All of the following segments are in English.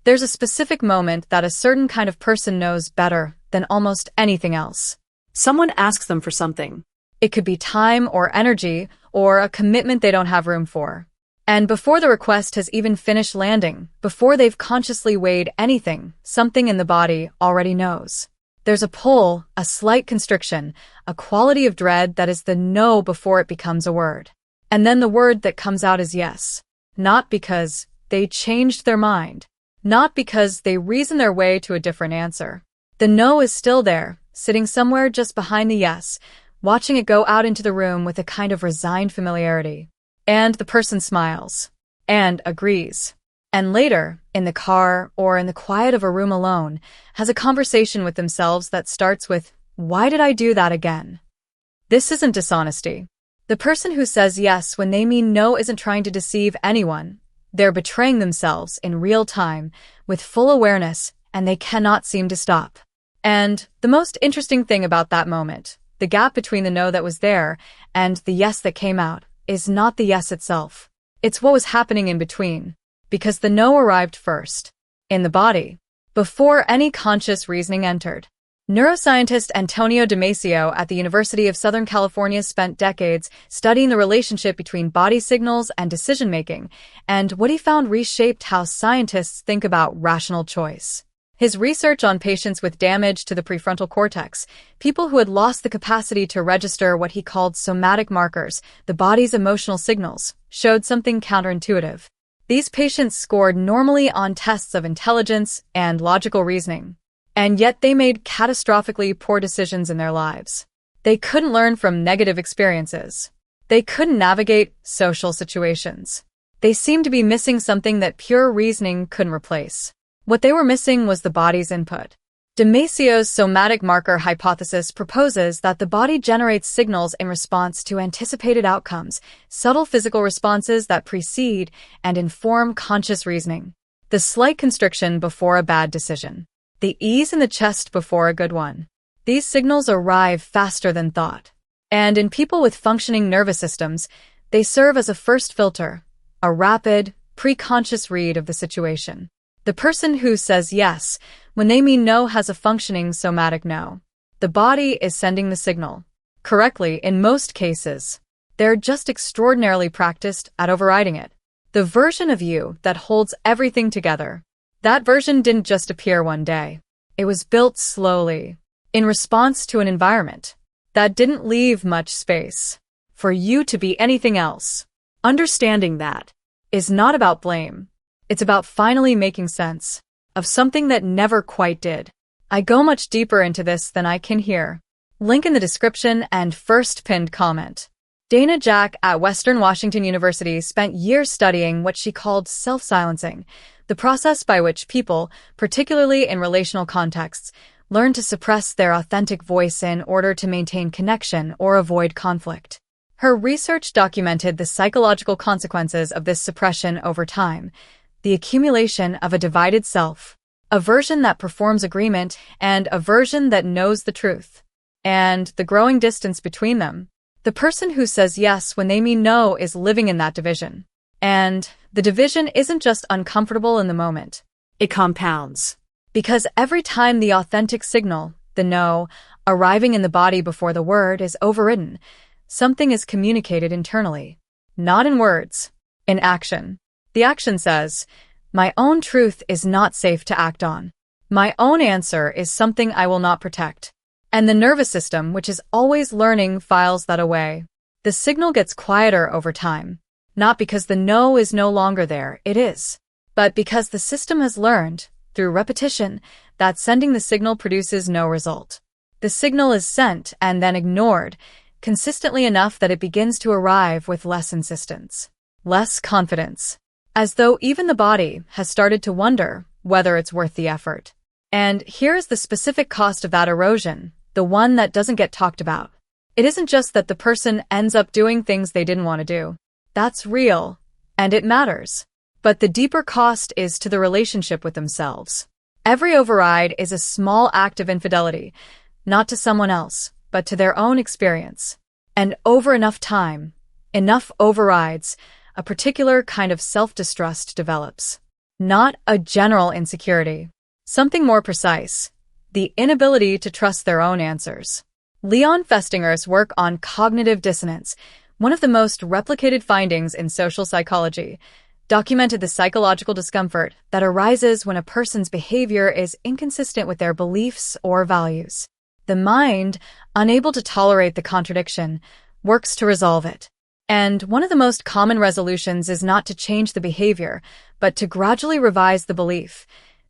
There's a specific moment that a certain kind of person knows better than almost anything else. Someone asks them for something. It could be time or energy or a commitment they don't have room for. And before the request has even finished landing, before they've consciously weighed anything, something in the body already knows. There's a pull, a slight constriction, a quality of dread that is the no before it becomes a word. And then the word that comes out is yes. Not because they changed their mind. Not because they reasoned their way to a different answer. The no is still there, sitting somewhere just behind the yes, watching it go out into the room with a kind of resigned familiarity. And the person smiles. And agrees. And later, in the car or in the quiet of a room alone, has a conversation with themselves that starts with, "Why did I do that again?" This isn't dishonesty. The person who says yes when they mean no isn't trying to deceive anyone. They're betraying themselves in real time, with full awareness, and they cannot seem to stop. And the most interesting thing about that moment, the gap between the no that was there and the yes that came out, is not the yes itself. It's what was happening in between. Because the no arrived first. In the body. Before any conscious reasoning entered. Neuroscientist Antonio Damasio at the University of Southern California spent decades studying the relationship between body signals and decision-making, and what he found reshaped how scientists think about rational choice. His research on patients with damage to the prefrontal cortex, people who had lost the capacity to register what he called somatic markers, the body's emotional signals, showed something counterintuitive. These patients scored normally on tests of intelligence and logical reasoning, and yet they made catastrophically poor decisions in their lives. They couldn't learn from negative experiences. They couldn't navigate social situations. They seemed to be missing something that pure reasoning couldn't replace. What they were missing was the body's input. Damasio's somatic marker hypothesis proposes that the body generates signals in response to anticipated outcomes, subtle physical responses that precede and inform conscious reasoning. The slight constriction before a bad decision. The ease in the chest before a good one. These signals arrive faster than thought. And in people with functioning nervous systems, they serve as a first filter, a rapid, pre-conscious read of the situation. The person who says yes when they mean no has a functioning somatic no. The body is sending the signal. Correctly in most cases. They're just extraordinarily practiced at overriding it. The version of you that holds everything together. That version didn't just appear one day. It was built slowly, in response to an environment that didn't leave much space for you to be anything else. Understanding that is not about blame. It's about finally making sense of something that never quite did. I go much deeper into this than I can here. Link in the description and first pinned comment. Dana Jack at Western Washington University spent years studying what she called self-silencing, the process by which people, particularly in relational contexts, learn to suppress their authentic voice in order to maintain connection or avoid conflict. Her research documented the psychological consequences of this suppression over time. The accumulation of a divided self, a version that performs agreement and a version that knows the truth, and the growing distance between them. The person who says yes when they mean no is living in that division. And the division isn't just uncomfortable in the moment. It compounds. Because every time the authentic signal, the no, arriving in the body before the word is overridden, something is communicated internally. Not in words, in action. The action says, my own truth is not safe to act on. My own answer is something I will not protect. And the nervous system, which is always learning, files that away. The signal gets quieter over time. Not because the no is no longer there, it is. But because the system has learned, through repetition, that sending the signal produces no result. The signal is sent and then ignored, consistently enough that it begins to arrive with less insistence, less confidence. As though even the body has started to wonder whether it's worth the effort. And here is the specific cost of that erosion, the one that doesn't get talked about. It isn't just that the person ends up doing things they didn't want to do. That's real, and it matters. But the deeper cost is to the relationship with themselves. Every override is a small act of infidelity, not to someone else, but to their own experience. And over enough time, enough overrides, a particular kind of self-distrust develops. not a general insecurity. Something more precise, the inability to trust their own answers. Leon Festinger's work on cognitive dissonance, one of the most replicated findings in social psychology, documented the psychological discomfort that arises when a person's behavior is inconsistent with their beliefs or values. The mind, unable to tolerate the contradiction, works to resolve it. And one of the most common resolutions is not to change the behavior, but to gradually revise the belief,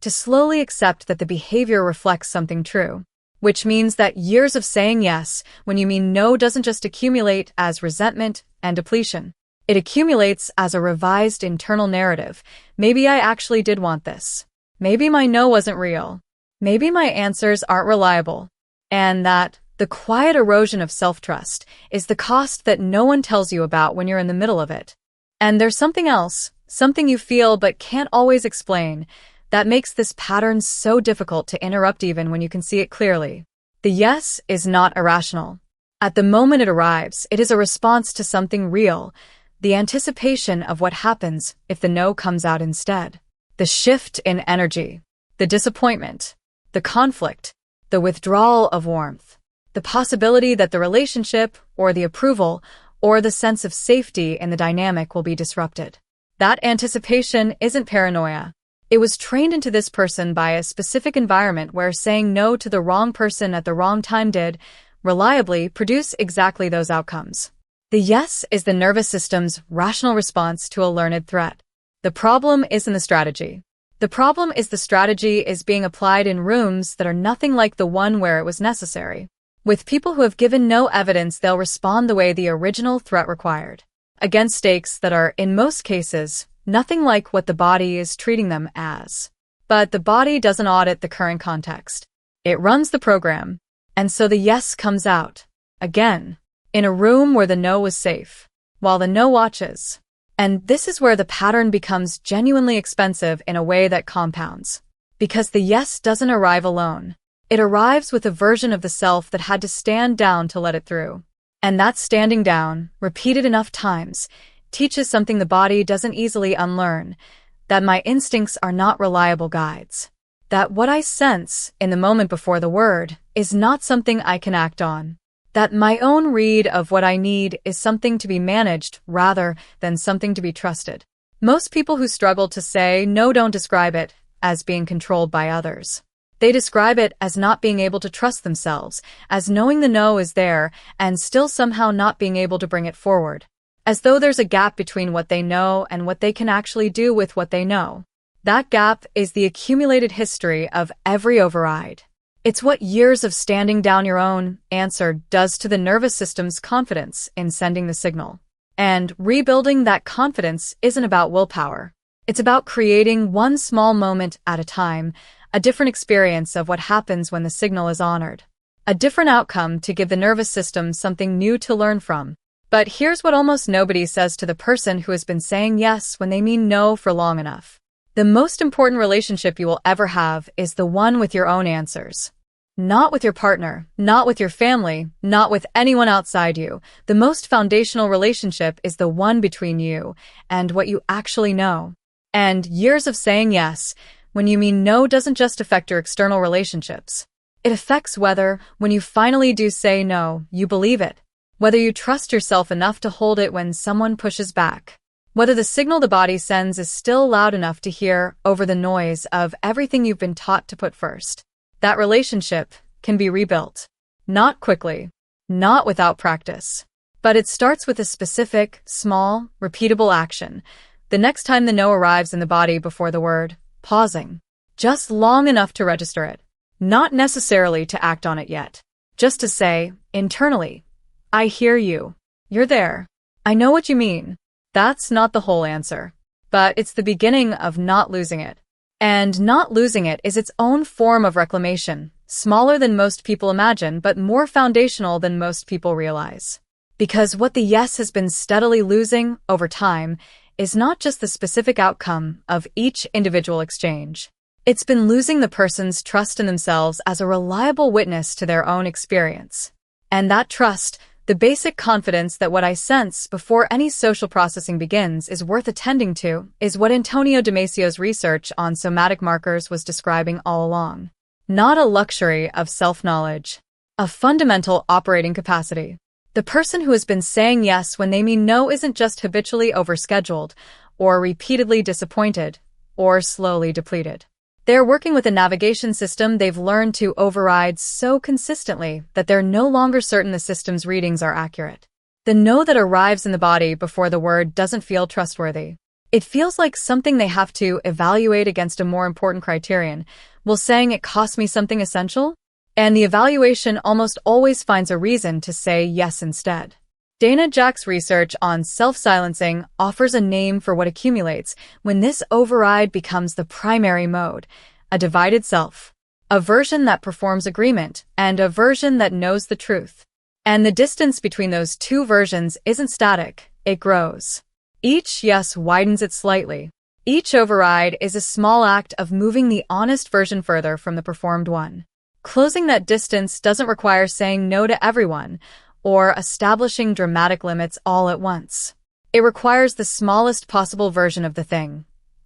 to slowly accept that the behavior reflects something true. Which means that years of saying yes when you mean no doesn't just accumulate as resentment and depletion. It accumulates as a revised internal narrative. Maybe I actually did want this. Maybe my no wasn't real. Maybe my answers aren't reliable. And that the quiet erosion of self-trust is the cost that no one tells you about when you're in the middle of it. And there's something else, something you feel but can't always explain, that makes this pattern so difficult to interrupt even when you can see it clearly. The yes is not irrational. At the moment it arrives, it is a response to something real, the anticipation of what happens if the no comes out instead. The shift in energy, the disappointment, the conflict, the withdrawal of warmth, the possibility that the relationship or the approval or the sense of safety in the dynamic will be disrupted. That anticipation isn't paranoia. It was trained into this person by a specific environment where saying no to the wrong person at the wrong time did, reliably, produce exactly those outcomes. The yes is the nervous system's rational response to a learned threat. The problem isn't the strategy. The problem is the strategy is being applied in rooms that are nothing like the one where it was necessary. With people who have given no evidence, they'll respond the way the original threat required, against stakes that are, in most cases, nothing like what the body is treating them as. But the body doesn't audit the current context. It runs the program. And so the yes comes out, again, in a room where the no was safe, while the no watches. And this is where the pattern becomes genuinely expensive in a way that compounds. Because the yes doesn't arrive alone. It arrives with a version of the self that had to stand down to let it through. And that standing down, repeated enough times, teaches something the body doesn't easily unlearn, that my instincts are not reliable guides. That what I sense in the moment before the word is not something I can act on. That my own read of what I need is something to be managed rather than something to be trusted. Most people who struggle to say no don't describe it as being controlled by others. They describe it as not being able to trust themselves, as knowing the no is there and still somehow not being able to bring it forward. As though there's a gap between what they know and what they can actually do with what they know. That gap is the accumulated history of every override. It's what years of standing down your own answer does to the nervous system's confidence in sending the signal. And rebuilding that confidence isn't about willpower. It's about creating one small moment at a time, a different experience of what happens when the signal is honored. A different outcome to give the nervous system something new to learn from. But here's what almost nobody says to the person who has been saying yes when they mean no for long enough. The most important relationship you will ever have is the one with your own answers. Not with your partner, not with your family, not with anyone outside you. The most foundational relationship is the one between you and what you actually know. And years of saying yes when you mean no doesn't just affect your external relationships. It affects whether, when you finally do say no, you believe it. Whether you trust yourself enough to hold it when someone pushes back. Whether the signal the body sends is still loud enough to hear over the noise of everything you've been taught to put first. That relationship can be rebuilt. Not quickly. Not without practice. But it starts with a specific, small, repeatable action. The next time the no arrives in the body before the word, pausing. Just long enough to register it. Not necessarily to act on it yet. Just to say, internally, I hear you. You're there. I know what you mean. That's not the whole answer. But it's the beginning of not losing it. And not losing it is its own form of reclamation, smaller than most people imagine but more foundational than most people realize. Because what the yes has been steadily losing over time is not just the specific outcome of each individual exchange. It's been losing the person's trust in themselves as a reliable witness to their own experience. And that trust, The basic confidence that what I sense before any social processing begins is worth attending to is what Antonio Damasio's research on somatic markers was describing all along. Not a luxury of self-knowledge, a fundamental operating capacity. The person who has been saying yes when they mean no isn't just habitually overscheduled, or repeatedly disappointed, or slowly depleted. They're working with a navigation system they've learned to override so consistently that they're no longer certain the system's readings are accurate. The no that arrives in the body before the word doesn't feel trustworthy. It feels like something they have to evaluate against a more important criterion. Will saying it cost me something essential? And the evaluation almost always finds a reason to say yes instead. Dana Jack's research on self-silencing offers a name for what accumulates when this override becomes the primary mode, a divided self, a version that performs agreement, and a version that knows the truth. And the distance between those two versions isn't static, it grows. Each yes widens it slightly. Each override is a small act of moving the honest version further from the performed one. Closing that distance doesn't require saying no to everyone, or establishing dramatic limits all at once. It requires the smallest possible version of the thing.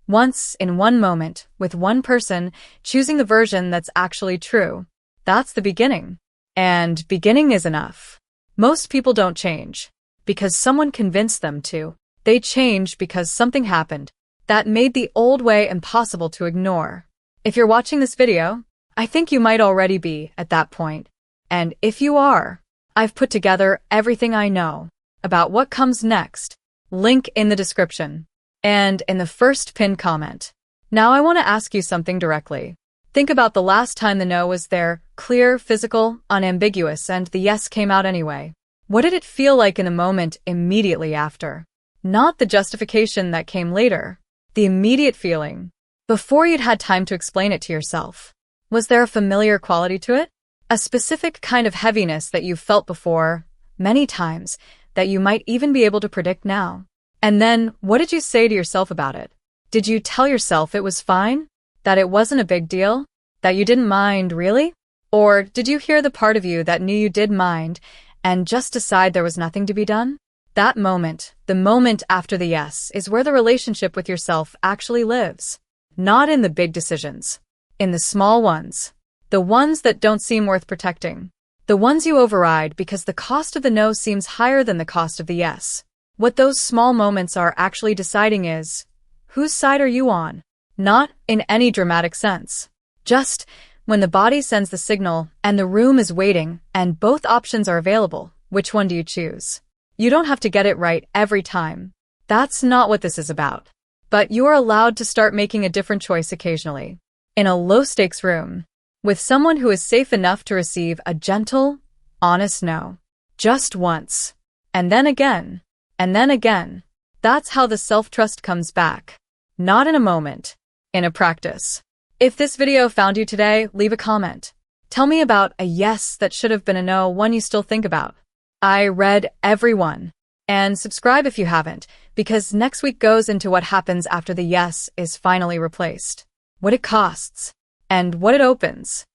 Once, in one moment, with one person, choosing the version that's actually true. That's the beginning. And beginning is enough. Most people don't change because someone convinced them to. They change because something happened that made the old way impossible to ignore. If you're watching this video, I think you might already be at that point. And if you are, I've put together everything I know about what comes next. Link in the description and in the first pinned comment. Now I want to ask you something directly. Think about the last time the no was there, clear, physical, unambiguous, and the yes came out anyway. What did it feel like in the moment immediately after? Not the justification that came later. The immediate feeling. Before you'd had time to explain it to yourself. Was there a familiar quality to it? A specific kind of heaviness that you've felt before, many times, that you might even be able to predict now. And then, what did you say to yourself about it? Did you tell yourself it was fine? That it wasn't a big deal? That you didn't mind, really? Or did you hear the part of you that knew you did mind and just decide there was nothing to be done? That moment, the moment after the yes, is where the relationship with yourself actually lives. Not in the big decisions. In the small ones. The ones that don't seem worth protecting. The ones you override because the cost of the no seems higher than the cost of the yes. What those small moments are actually deciding is, whose side are you on? Not in any dramatic sense. Just when the body sends the signal and the room is waiting and both options are available, which one do you choose? You don't have to get it right every time. That's not what this is about. But you are allowed to start making a different choice occasionally. In a low-stakes room. With someone who is safe enough to receive a gentle, honest no. Just once. And then again. And then again. That's how the self-trust comes back. Not in a moment. In a practice. If this video found you today, leave a comment. Tell me about a yes that should have been a no, one you still think about. I read every one. And subscribe if you haven't, because next week goes into what happens after the yes is finally replaced. What it costs. And what it opens.